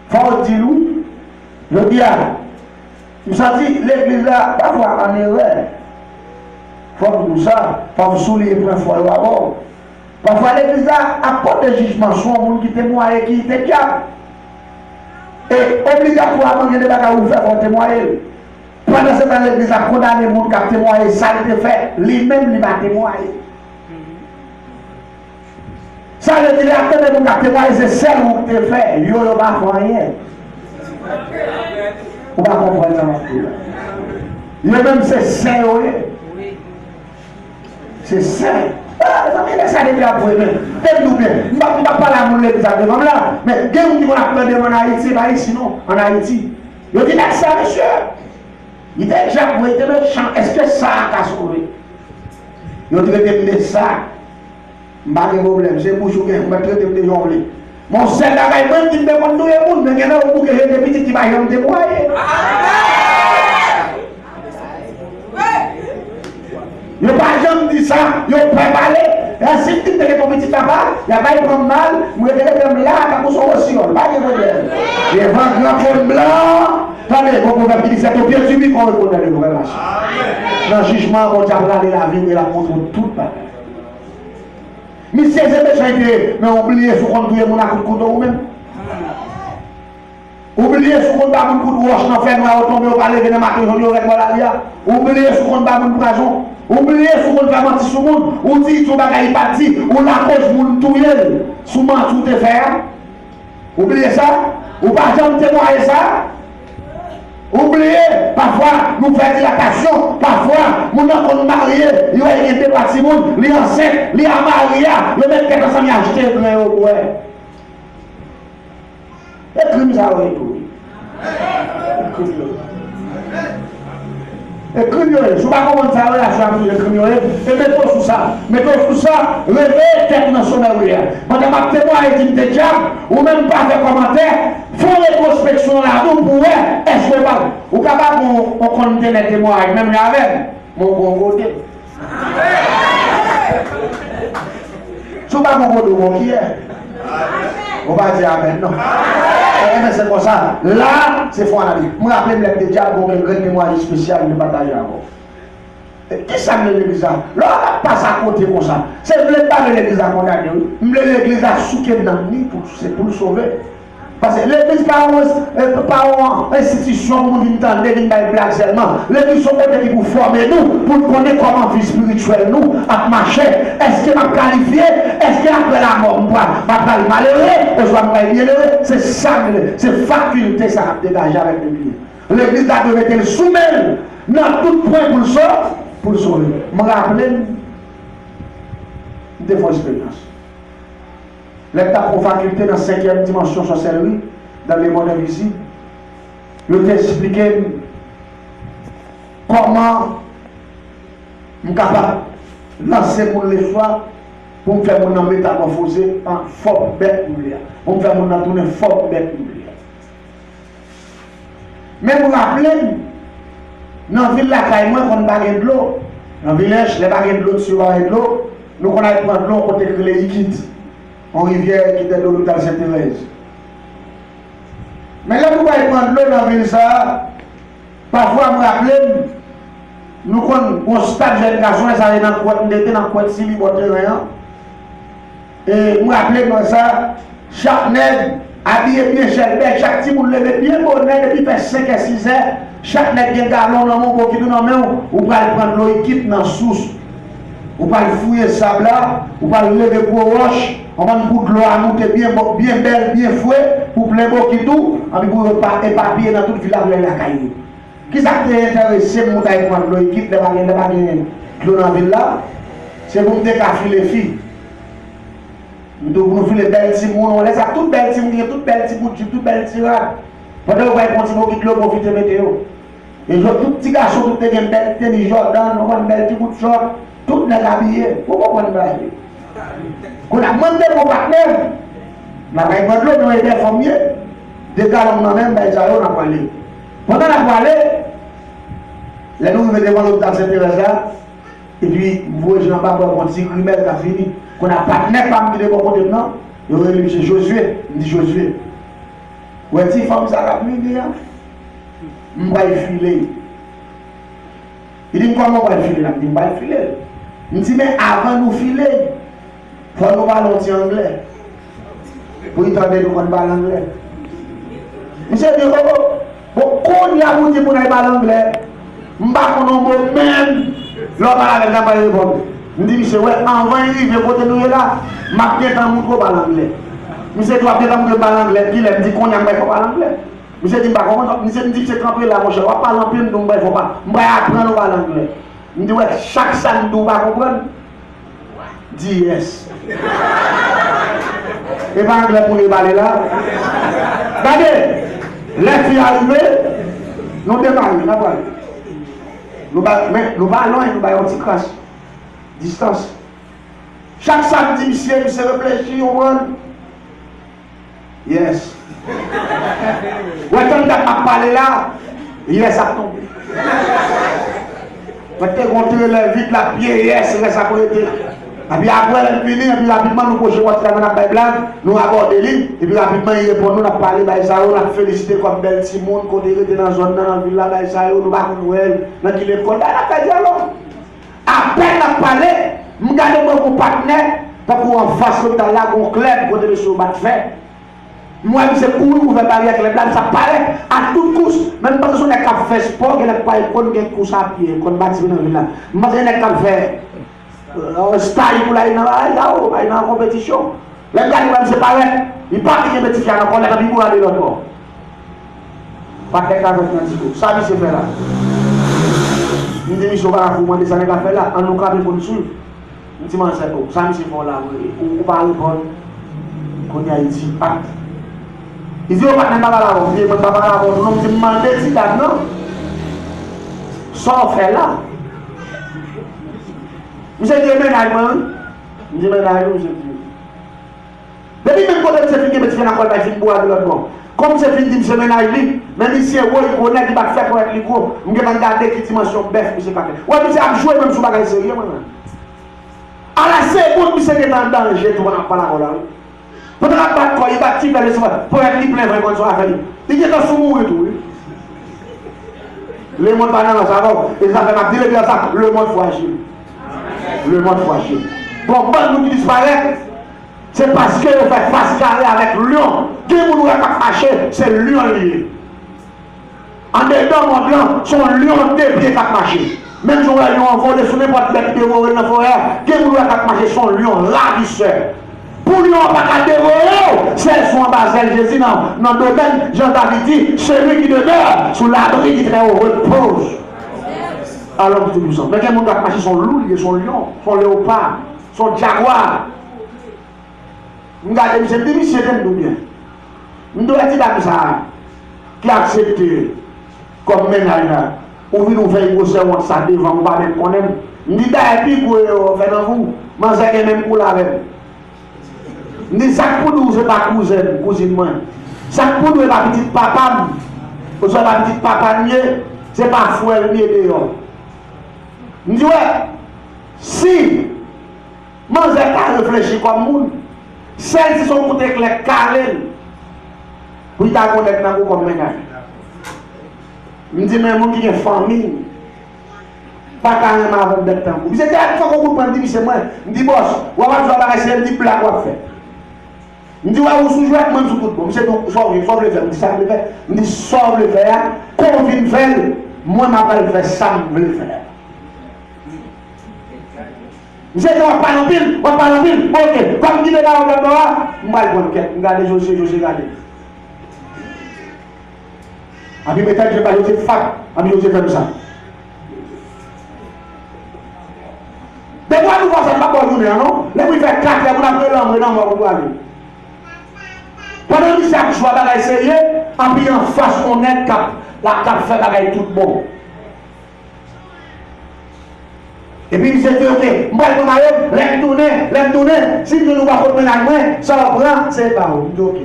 Il faut dire nous, je dis, nous avons dit, l'église là, parfois en erreur. Il faut tout ça, il faut souligner pour un fois d'abord. Parfois l'église là apporte des jugements sur un monde qui témoigne, qui était diable. Et obligatoirement, il y a des bagages où faire pour témoigner. Pendant ce temps, l'église a condamné le monde qui a témoigné, ça a été fait, lui-même, il va témoigner. Ça veut dire que les gens qui ont témoigné, c'est celle où tu as fait, ils n'ont pas fait rien. Vous ne comprenez pas ça non plus. Même c'est saint, oui. C'est saint. Ça devient après, mais faites-nous bien. Je ne vais pas parler à mon l'église devant là, mais il y a des gens qui ont appelé en Haïti, pas ici, non, en Haïti. Ils ont dit ça, monsieur. Il est déjà pour être méchant. Est-ce que ça a sauvé? Ils ont traité de ça. Je n'ai pas de problème. C'est pour jouer, je vais traiter de jongler. Mon seul travail, je me dis que je ne vais pas, mais il y a des gens qui ont des petits qui vont me débrouiller. Il n'y a pas de gens qui disent ça, il n'y a pas de parler. Et si tu es ton petit papa, il n'y a pas de prendre mal, je vais te prendre là, pour son aussi. Pas de problème. Il y a un grand fond blanc. Attendez, vous pouvez dire c'est au pied du micro qu'on reconnaît le vrai marché. Dans le jugement, on a regardé la vie et la montre toute part. Mais si c'est méchant, mais oubliez ce qu'on doit mon couteau ou même. Oubliez ce qu'on doit mon coup de roche dans le fer noir, tomber au palais, venir matin, on y aurait pas la vie. Oubliez ce qu'on doit mon poison. Oubliez ce qu'on doit mentir sur le monde. Ou dit tout bagaille parti, ou la cause moun touyer, sous mentir te faire. Oubliez ça. Ou pas jamais témoigner ça. Oubliez, parfois nous faisons dilatation, parfois nous sommes mariés, nous avons des parties, nous sommes enceintes, nous sommes mariés, nous mettons quelqu'un qui a acheté le grain au bois. Et crime ça va tout. Et crime, je ne sais pas comment ça va avec le crime, et mettons sous ça, levez tête dans son oreille. Pendant que témoin est dit déjà, ou même pas de commentaire, font rétrospection là-dedans pour est-ce que pas, ou capable on compte les témoins, même avec mon bon côté. Si vous pas mon côté, mon qui est, on va dire amen, non. Mais c'est comme ça. Là, c'est fort à dire. Je me rappelle les déjà pour une grande mémoire spéciale de partager encore. Qui ça me l'église? Là, on passe à côté comme ça. C'est ne pas l'église à condamner. L'église a souqué dans le nid pour le sauver. Parce que l'église pas une institution pour nous entendre des blagues seulement. L'église sont côté pour former nous, pour connaître comment vie spirituelle nous, à marcher. Est-ce que m'a qualifié? Est-ce qu'après la mort, m'a pas malheureux? Ou soit m'a bien heureux? C'est ça, c'est faculté ça à dégager avec l'église. L'église a dû mettre le soumettre dans tout point pour le sauver. Je me rappelle des fois expérience. L'état pour faculté dans la 5e dimension sorcellerie, dans les mondes invisibles, je t'ai expliqué comment je suis capable de lancer mon choix pour me faire mon métamorphoser en forte bête nucléaire. Pour me faire mon tourner forte bête nucléaire. Mais vous vous rappelez, dans la ville de la Caille, on a baguette de l'eau. Dans le village, les baguettes de l'eau sur de l'eau, nous on a prendre l'eau pour que les liquides. En rivière qui était de l'hôpital Sainte-Thérèse. Mais là, vous allez prendre l'eau dans la ville, ça, Parfois, je me rappelle, nous avons un stade de jeune garçon, ça était dans le coin de Sili, et je me rappelle dans ça, chaque nègre habillé bien cher, chaque petit monde levé bien bonnet depuis fait 5 à 6 heures, chaque nègre a un galon dans mon qui dans main, ou pas prendre l'eau équipe dans la source, ou pas fouiller le sable là, ou pas lever pour roche, on va nous de l'eau à monter bien belle, bien fouet, pour plein beau qui tout, et pour éparpiller dans toute ville à la caillou. Qui ça t'a intéressé pour monter prendre l'eau équipe, de l'eau dans la ville là? C'est pour me décaffer les filles. Nous filons les belles timons, on laisse à toutes belles timons, toutes belles timons, toutes belles tirades. Pendant que vous voyez qu'on quitte l'eau, profite de météo. Et tout petit garçon, tout est belle tennis Jordan, on voit une belle timon de short, tout n'est habillé. Pourquoi on va aller? On a demandé pour partenaire. On a pas de l'eau, on a été informés. Des gars, on a même, ben, on a parlé. Pendant qu'on a parlé, les nous venons devant l'hôpital Saint-Thérèse, et puis, vous voyez, Jean-Baptiste, mon petit criminel qui a fini. Qu'on a partenaire parmi les bons côtés maintenant, il aurait dit c'est Josué, il dit Josué. Ouais, si femme ça a pris, il dit, je vais filer. Il dit, comment on va filer? Il dit, je vais filer. Il dit, mais avant de nous filer, il faut nous parler en anglais. Pour y tenter nous parler anglais. Monsieur dit, bon, quand il y a vous dit pour nous parler anglais, je ne sais pas même, l'homme avec la parole répondre. Je dis, monsieur, ouais, avant d'arriver à côté de nous là, je vais bien nous parler anglais. Monsieur, tu vas bien nous parler anglais, puis il me dit qu'on a pas parler anglais. Monsieur dit, par contre, monsieur me dit que c'est campé là, mon cher, on va parler en plus, donc il ne faut pas. Je vais apprendre à parler anglais. Je dis, ouais, chaque salle, nous va comprendre. Dis yes. Et pas anglais pour les parler là. Regardez, les filles arrivées, nous démarrons, nous parlons. Nous ballons et nous baillons un petit crash. Distance. Chaque samedi, monsieur réfléchit, on va. Yes. Ouais, quand tu as parlé là, yes, ça tombe. Peut-être qu'on te relève vite la pied, yes, ça peut être. Et puis après, elle finit, et puis rapidement, nous cochons notre caméra dans la blague, nous abordons les lignes, et puis rapidement, il répond, nous avons parlé, on a félicité comme belle Simone, qu'on était dans la zone, dans la ville, là, nous avons Noël, dans l'école, là, on a fait dialogue. À peine à parler, je regarde mon partenaire, parce qu'on face dans la gon clair, pour te sur battre fait. Moi, c'est pour nous, on va parler avec les blagues, ça paraît à toute course, même parce qu'on a qu'à faire sport, qu'on n'a pas de course à pied, qu'on bâtit dans la ville là. Moi, on a qu'à faire. Style pour aller dans la compétition. Les gars, ils vont se parler. Ils partent qui est petit, ils vont aller pour aller l'autre. Pas de cas avec un discours. Ça, c'est fait là. Une démission va vous demander ça, les gars, fait là. En nous cas, il faut nous suivre. Je dis, ça, c'est fait là. On parle qu'on y a Haïti. Ils disent, on va pas là. On dit, on va pas là. On me demande si t'as non. Ça, on fait là. Monsieur dit ménagement, je dis ménagement, monsieur dit. Depuis même quand c'est fini, je vais faire un bois de l'autre bord. Comme c'est fini, je ménage, même ici, il connaît qui va faire pour être libre, je vais regarder qui dimension bœuf, monsieur Paquet. Ouais, monsieur a joué même sur la sérieux, à la seconde, monsieur est en danger, tu vas pas la parole. Pendant la bataille, il va tirer les soins pour être libre, vraiment, sur la famille. Il est dans son mou et tout. Le monde va dans sa robe, et ça fait ma dire ça, le monde fragile. Le monde fâché. Bon, nous qui disparaît, c'est parce que vous faites face carré avec lion. Qui vous n'avez pas fâché, c'est lion lié. En dedans, mon blanc, son lion de pieds qui a marché. Même si on a lion en volé sur n'importe quel dévoré dans la forêt, qui vous n'avez pas marché, son lion ravisseur. Pour lion, pas qu'à dévorer, c'est son basel, Jésus, dans le domaine, Jean-David dit, celui qui demeure sous l'abri du très haut repose. Alors, tout ça. Mais quel monde a marché son loup, son lion, son léopard, son jaguar. Regardez, c'est des messieurs nous bien. Nous devons dire à ça, qui a accepté comme ménage, ou nous faire une grosse ça devant, on va même connaître. Nous disons, et puis, pour faire dans vous, mais c'est même pour la même. Nous disons, ça pour nous, c'est pas cousine, moi. Ça pour nous, c'est pas petit papa, ou c'est pas petit papa, c'est pas frère, ni dehors. Je dis, ouais, si moi j'ai réfléchi comme monde, celles qui sont côté clair carré, pour y connaître dans comme ménage. Je dis, mais moi qui ai famille, pas carrément avec des temps. Je dis, il faut qu'on comprenne, c'est moi. Je dis, boss, on va faire la recette, je dis, plat, on va faire. Je dis, ouais, vous sous-jouez avec moi, je suis tout bon. Je dis, sauve le verre. Je dis, ça le fait. Je dis, sauve le verre. Quand on vient faire, moi, je m'appelle faire ça, je veux le faire. Je dis, on va pas en pile, ok. Comme dit le gars, on va voir, moi, je vais regarder, je regarde. Abi peut-être je vais pas dire fac, abi je vais faire ça. Des fois nous voyons ça pas bonne journée non. Les vous faire 4 heures pour après l'homme non on va aller. Pendant que chaque jour va essayer, en puis en face on est cap la cap fait bagaille tout bon. Et puis il s'est dit OK, moi je vais l'aime tourner, si je nous va reprendre la main, ça va prendre c'est pas OK.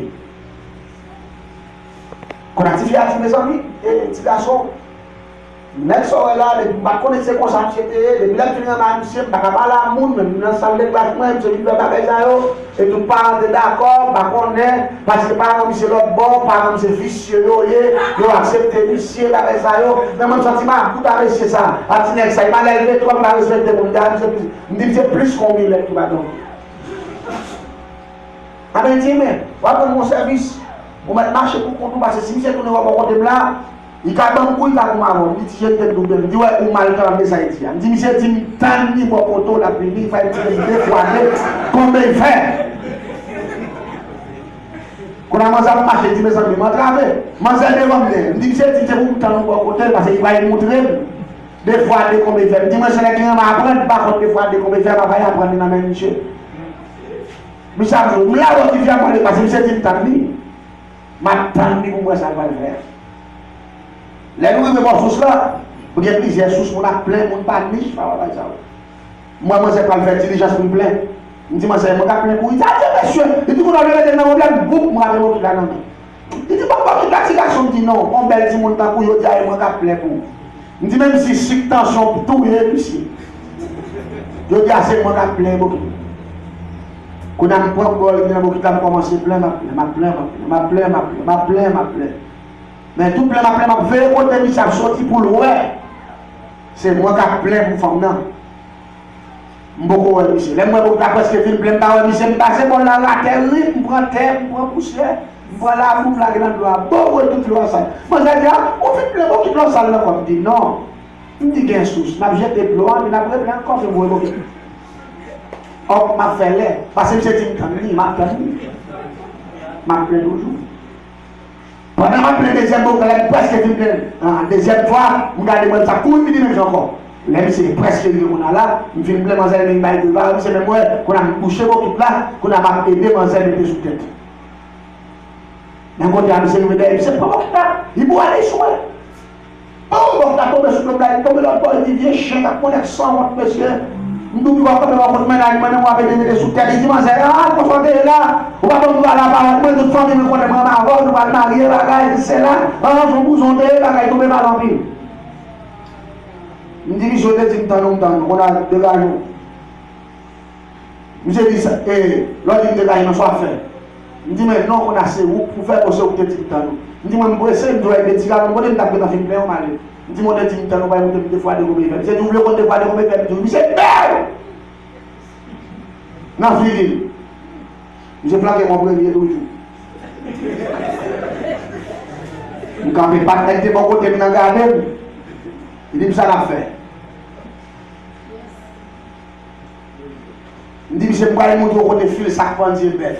Qu'on a dit à mes amis, et petit garçon, next soir là, les pas connaître comme ça, depuis là tu viens à monsieur, pas parler à monde, même dans salle de classe, même celui qui fait bagaille ça et tout pas d'accord, pas connaître, parce que par exemple monsieur l'autre bord, par exemple c'est vicieux yo accepter monsieur bagaille ça même mon sentiment tout à c'est ça, à tiner ça, il m'a levé toi pas respecter mon gars, me dit c'est plus combien là qui va donc. Ah ben dis mais, va mon service. On va marcher pour qu'on parce que si c'est tourné au côté là, il a pas beaucoup il a comme avant, il dit j'ai tête double, il dit ouais ou mal quand ça ici. Il dit monsieur dit tant ni pour photo la pluie, il fait deux fois combien il fait. Quand on a marché dit mes amis, m'attraper, m'enseigner devant moi. Il dit monsieur dit c'est pour tant pour côté parce qu'il va montrer deux fois de combien il fait. Il dit moi c'est les clients m'a apprendre par contre deux fois de combien il fait, va pas apprendre dans même monsieur. Mais ça je là on vient parler parce que monsieur dit tant ni maintenant, pour moi, ça va le faire. Les nous ne pas sous là. Vous avez plusieurs sources, on a plein, on pas niche, moi, c'est pas le faire diligence pour plein. Je dis, moi, c'est plein pour lui. Ah, monsieur, il dit, vous avez un problème, beaucoup, moi, avec votre là. Il dit, pourquoi toute l'application me dit non, on belle dit, mon temps pour vous dire, moi, plein pour. Je dis, même si subtention pour tout, il est ici. Je dis, c'est moi, plein beaucoup. Quand on a un problème, il a commencé plein, ma plein. Mais tout plein, ma veille, quand il s'est sorti pour le ouais. C'est moi qui a plein pour femme, non. Beaucoup, ouais, monsieur. Les moi, qui a presque fait plein, monsieur, je passe pour la terre, je prends terre, je prends poussière, je prends la bouffe, la grande loi, beaucoup, tout le ça. Moi, je dis, on fait plein, beaucoup de ça, là, comme dit, non. Il me dit qu'il y a une source, je jette des plans, mais après, plein encore, je vois, m'a fait l'air, parce que j'ai dit, m'a plein toujours. Pendant ma plein deuxième fois, elle est presque plein. Deuxième fois, je regarde ça, pour me dire encore. Là, c'est presque on a là, je filme plein de zèle, c'est même moi, qu'on a couché beaucoup là, qu'on a aidé dans zèle de sous tête. Mais quand il y a un c'est pas bon là, il doit aller sur elle. Oh, on a tombé sur le plat, il tombe l'autre bord, il dit, viens, chien, la connexion, monsieur. Nous va pas me mettre maintenant avec des sous terre. Il dit ah concentrez là. On va pas nous aller là-bas. Moi toute famille me connaît maman avant, nous va marier bagaille, c'est là. Ah son bouson de bagaille tomber mal en pile. Il dit je te dis on a dégagé. Monsieur dit ça l'autre dit dégagé non soit fait. Il dit mais non on a c'est où pour faire aussi au petit temps. Il dit moi me essayer de doit être tigre on va taper dans film plein on m'a dit. Il dit mon petit temps on va monter des fois de combien faire. C'est double compte des fois de combien faire. C'est belle. Non, fille, j'ai plaqué mon premier toujours. Je ne peux pas être de mon côté dans le jardin. Il dit, ça l'a fait. Il dit, je ne peux pas monter au côté fil, ça prend Dieu bœuf.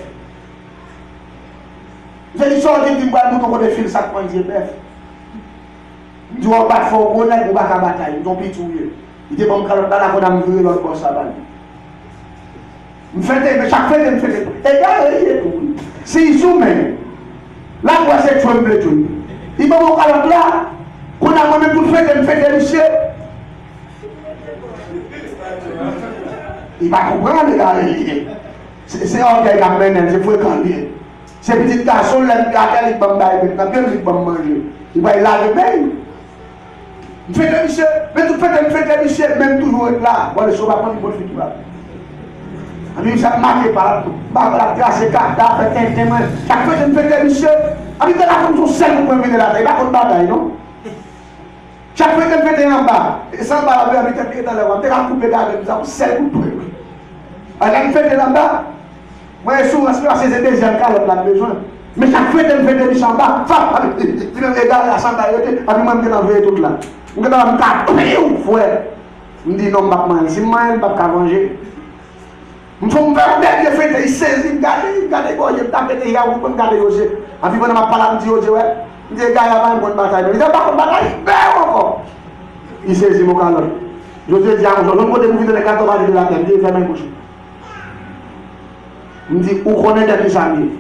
Je dis, ça, il dit, je ne peux pas monter au côté fil, ça prend Dieu bœuf. Il dit, on va pas faire un bonnet, on va pas bataille, ils ont pitouillé. Il dit, bon, quand on a la bonne amie, l'autre pour ça va. Mais chaque fois, je me fais des trucs. Si ils sont même, là, pour cette fois, je me tout. Il m'a dit, là, qu'on a moi-même tout fait, je me fais des lycées. Il va comprendre, les gars. C'est un gars qui a mené, c'est fréquenté. C'est petit garçon, là, qui va manger. Il va y laver bien. Je fais des lycées, mais tout fait, je me fais des lycées, même toujours être là. Voilà, je vais prendre une bonne fille. Ami ça marqué par la grâce et carte fait témoin. Chaque fois je me fais des monsieur, ami de la comme son seul pour venir là, il va contre bataille non. Chaque fois qu'elle fait en bas, et ça va avec un pied dans la voie, tu as coupé la gueule, tu as celle pour tout. Elle fait en bas, moi je suis souvent c'est des deuxième cas, elle a besoin. Mais chaque fois qu'elle fait des biches en bas, tu me regardes la chambre d'ailleurs, et puis moi je vais enlever tout là. Je vais me taper ou frère. Je me dis non, je si moi je ne vais pas venger. Je vais me faire des derniers fêtes, il saisit, il garde, je vais taper des gars, je vais garder aussi. Et puis quand je vais parler, je dis, ouais. Il dit, gars, il y a une bonne bataille. Il dit, pas une bataille, mais encore. Il saisit mon calme. Je dis, je ne peux pas vous faire les 4 de la terre, il dit, fais même couche. Il me dit, où connaît des qui s'habillent.